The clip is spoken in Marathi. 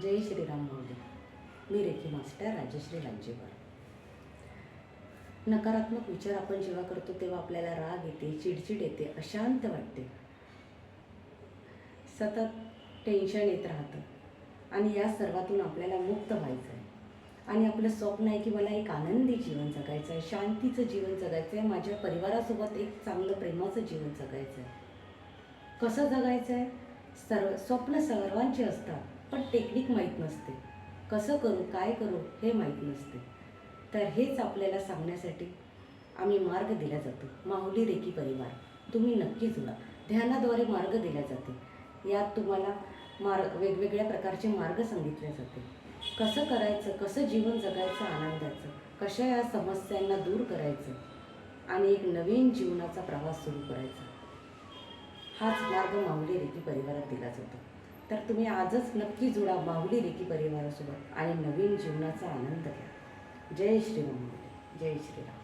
जय श्रीराम माऊली. मी रेखी मास्टर राजश्री लांजेवार. नकारात्मक विचार आपण जेव्हा करतो तेव्हा आपल्याला राग येते, चिडचिड येते, अशांत वाटते, सतत टेन्शन येत राहतं आणि या सर्वातून आपल्याला मुक्त व्हायचं आहे. आणि आपलं स्वप्न आहे की मला एक आनंदी जीवन जगायचं आहे, शांतीचं जीवन जगायचं आहे, माझ्या परिवारासोबत एक चांगलं प्रेमाचं जीवन जगायचं आहे. कसं जगायचं आहे? स्वप्न सर्वांचे असतात, पण टेक्निक माहीत नसते. कसं करू, काय करू हे माहीत नसते. तर हेच आपल्याला सांगण्यासाठी आम्ही मार्ग दिला जातो. माऊली रेकी परिवार, तुम्ही नक्की जुळा. ध्यानाद्वारे मार्ग दिला जाते. यात तुम्हाला वेगवेगळ्या प्रकारचे मार्ग सांगितले जाते. कसं करायचं, कसं जीवन जगायचं आनंदाचं, कशा या समस्यांना दूर करायचं आणि एक नवीन जीवनाचा प्रवास सुरू करायचा, हाच मार्ग माऊली रेकी परिवारात दिला जातो. तर तुम्ही आजच नक्की जुळा माऊली रेकी परिवारासोबत आणि नवीन जीवनाचा आनंद घ्या. जय श्रीराम. जय श्रीराम.